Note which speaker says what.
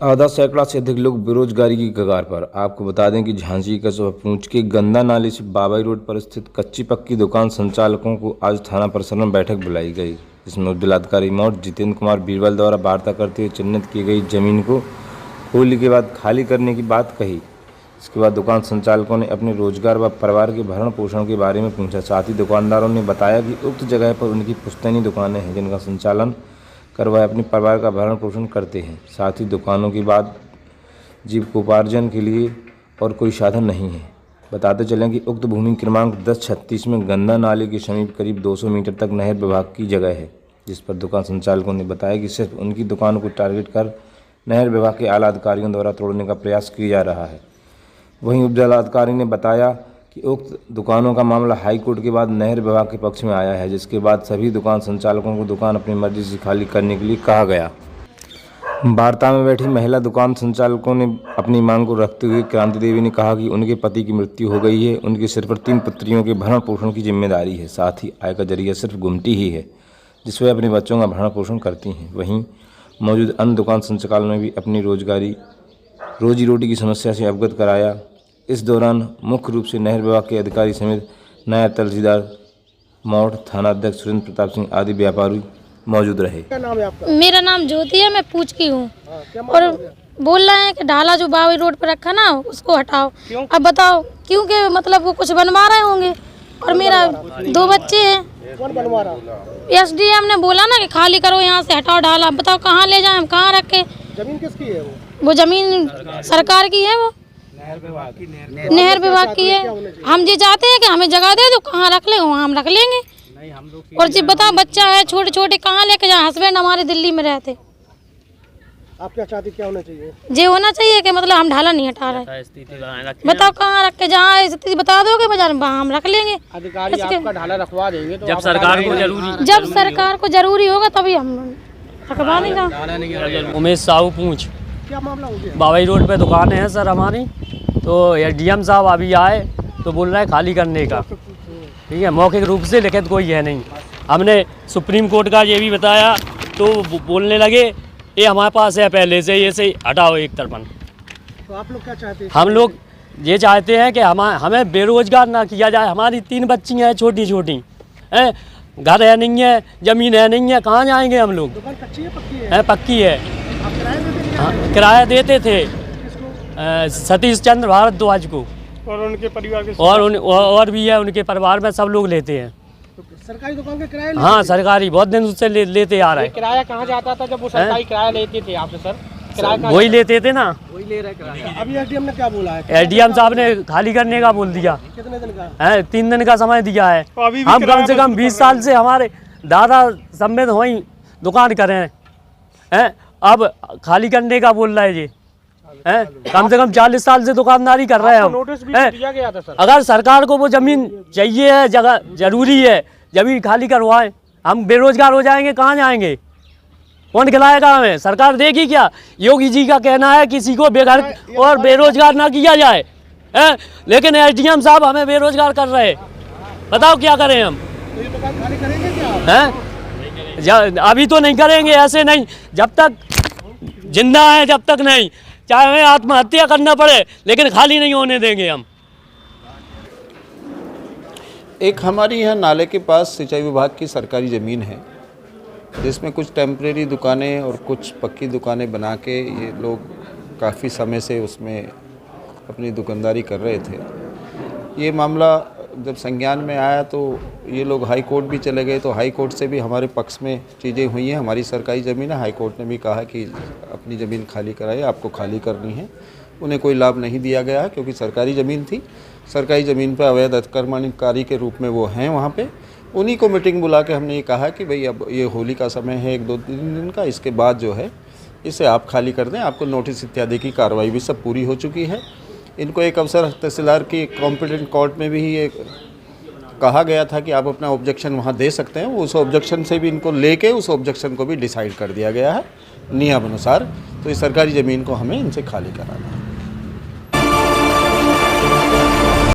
Speaker 1: आधा सैकड़ा से अधिक लोग बेरोजगारी की कगार पर। आपको बता दें कि झांसी कस्बा पूंछ के गंदा नाले से बाबई रोड पर स्थित कच्ची पक्की दुकान संचालकों को आज थाना परिसर में बैठक बुलाई गई, जिसमें उपजिलाधिकारी मौड़ जितेंद्र कुमार बीरबल द्वारा वार्ता करते हुए चिन्हित की गई जमीन को होली के बाद खाली करने की बात कही। इसके बाद दुकान संचालकों ने अपने रोजगार व परिवार के भरण पोषण के बारे में पूछा। साथ ही दुकानदारों ने बताया कि उक्त जगह पर उनकी पुश्तैनी दुकानें हैं, जिनका संचालन कर वह अपने परिवार का भरण पोषण करते हैं। साथ ही दुकानों के बाद जीविकोपार्जन के लिए और कोई साधन नहीं है। बताते चलें कि उक्त भूमि क्रमांक 1036 में गंदा नाले के समीप करीब 200 मीटर तक नहर विभाग की जगह है, जिस पर दुकान संचालकों ने बताया कि सिर्फ उनकी दुकान को टारगेट कर नहर विभाग के आला अधिकारियों द्वारा तोड़ने का प्रयास किया जा रहा है। वहीं उपजिलाधिकारी ने बताया कि उक्त दुकानों का मामला हाई कोर्ट के बाद नहर विभाग के पक्ष में आया है, जिसके बाद सभी दुकान संचालकों को दुकान अपनी मर्जी से खाली करने के लिए कहा गया। वार्ता में बैठी महिला दुकान संचालकों ने अपनी मांग को रखते हुए क्रांति देवी ने कहा कि उनके पति की मृत्यु हो गई है, उनके सिर पर 3 पुत्रियों के भरण पोषण की जिम्मेदारी है। साथ ही आय का जरिया सिर्फ घुमटी ही है, जिससे वे अपने बच्चों का भरण पोषण करती हैं। वहीं मौजूद अन्य दुकान संचालकों ने भी अपनी रोजी रोटी की समस्या से अवगत कराया। इस दौरान मुख्य रूप से नहर विभाग के अधिकारी समेत नायब तहसीलदार मौड़, थाना अध्यक्ष सुरेंद्र प्रताप सिंह आदि व्यापारी मौजूद रहे।
Speaker 2: क्या नाम है आपका?
Speaker 3: मेरा नाम ज्योति है, मैं पूछ की हूँ। और बोल रहे हैं कि ढाला जो बाबई रोड पर रखा ना उसको हटाओ।
Speaker 2: क्यों?
Speaker 3: अब बताओ क्यों के मतलब वो कुछ बनवा रहे होंगे और मेरा 2 बच्चे हैं।
Speaker 2: कौन बनवा रहा?
Speaker 3: एसडीएम ने बोला ना कि खाली करो, यहाँ से हटाओ ढाला। अब बताओ कहाँ ले जाएं, हम कहाँ रखे?
Speaker 2: जमीन किसकी है?
Speaker 3: वो जमीन सरकार की है, वो नहर विभाग की है। हम ये चाहते हैं कि हमें जगह दे दो, कहाँ रख ले वहाँ हम रख लेंगे। और जी बताओ बच्चा है छोटे छोटे, कहाँ लेके जाए? हस्बैंड हमारे दिल्ली में रहते।
Speaker 2: आप क्या चाहती, क्या होना चाहिए?
Speaker 3: ये होना चाहिए कि मतलब हम ढाला नहीं हटा रहे। बताओ कहाँ रख के, जहाँ स्थिति बता दोगे बाजार में वहाँ हम रख लेंगे।
Speaker 2: अधिकारी आपका ढाला रखवा देंगे तो
Speaker 4: जब सरकार को जरूरी
Speaker 3: होगा तभी हम रखवा देंगे।
Speaker 4: उमेश साहू पूंछ।
Speaker 2: क्या मामला हो गया?
Speaker 4: बाबई रोड पे दुकान है सर हमारी, तो एसडीएम साहब अभी आए तो बोल रहे हैं खाली करने का। ठीक है, मौखिक रूप से लिखित कोई है नहीं। हमने सुप्रीम कोर्ट का ये भी बताया तो बोलने लगे ये हमारे पास है पहले से, ये से हटाओ एक तरफन।
Speaker 2: तो आप लोग क्या चाहते हैं?
Speaker 4: हम लोग ये चाहते हैं कि हमें बेरोजगार ना किया जाए। हमारी 3 बच्चियाँ हैं छोटी छोटी हैं, घर है नहीं है, ज़मीन है नहीं है, कहाँ जाएंगे हम लोग?
Speaker 2: दुकान कच्ची है पक्की है?
Speaker 4: पक्की है।
Speaker 2: आप किराए देते हैं?
Speaker 4: हाँ, किराया देते थे सतीश चंद्र भारद्वाज को,
Speaker 2: और उनके परिवार के
Speaker 4: और भी है उनके परिवार में, सब लोग लेते हैं।
Speaker 2: तो सरकारी दुकान का किराया?
Speaker 4: हाँ सरकारी, बहुत दिन उससे लेते आ रहे हैं।
Speaker 2: किराया कहाँ जाता था जब वो सरकारी किराया लेते थे आपसे? सर किराया
Speaker 4: वही लेते थे ना,
Speaker 2: वही ले रहे किराया। अभी एसडीएम ने क्या बोला है?
Speaker 4: एसडीएम साहब ने खाली करने का बोल दिया।
Speaker 2: कितने दिन का
Speaker 4: है? 3 दिन का समय दिया है। हम कम से कम 20 साल से हमारे दादा सम्मित वहीं दुकान करें हैं, अब खाली करने का बोल रहे जी हैं। कम से कम 40 साल से दुकानदारी कर रहे हैं हम।
Speaker 2: नोटिस भी दिया गया था सर।
Speaker 4: अगर सरकार को वो जमीन चाहिए है, जगह जरूरी है, जमीन खाली करवाएं। हम बेरोजगार हो जाएंगे, कहाँ जाएंगे? कौन खिलाएगा हमें? सरकार देगी क्या? योगी जी का कहना है किसी को बेघर और बेरोजगार ना किया जाए है, लेकिन एसडीएम साहब हमें बेरोजगार कर रहे हैं। बताओ क्या करें हम?
Speaker 2: तो ये दुकान खाली करेंगे क्या
Speaker 4: हैं? अभी तो नहीं करेंगे, ऐसे नहीं, जब तक जिंदा है जब तक नहीं, चाहे हमें आत्महत्या करना पड़े लेकिन खाली नहीं होने देंगे हम।
Speaker 5: एक हमारी यहाँ नाले के पास सिंचाई विभाग की सरकारी ज़मीन है, जिसमें कुछ टेम्परेरी दुकानें और कुछ पक्की दुकानें बना के ये लोग काफ़ी समय से उसमें अपनी दुकानदारी कर रहे थे। ये मामला जब संज्ञान में आया तो ये लोग हाई कोर्ट भी चले गए, तो हाई कोर्ट से भी हमारे पक्ष में चीज़ें हुई हैं। हमारी सरकारी ज़मीन है, हाई कोर्ट ने भी कहा कि अपनी ज़मीन खाली कराइए, आपको खाली करनी है। उन्हें कोई लाभ नहीं दिया गया है क्योंकि सरकारी ज़मीन थी। सरकारी ज़मीन पर अवैध अतिक्रमणकारी के रूप में वो हैं वहाँ पे। उन्हीं को मीटिंग बुला के हमने ये कहा कि भाई अब ये होली का समय है 1-2-3 दिन का, इसके बाद जो है इसे आप खाली कर दें। आपको नोटिस इत्यादि की कार्रवाई भी सब पूरी हो चुकी है। इनको एक अवसर तहसीलदार की कॉम्पिटेंट कोर्ट में भी ये कहा गया था कि आप अपना ऑब्जेक्शन वहाँ दे सकते हैं। उस ऑब्जेक्शन से भी इनको लेके उस ऑब्जेक्शन को भी डिसाइड कर दिया गया है नियम अनुसार। तो इस सरकारी ज़मीन को हमें इनसे खाली कराना है।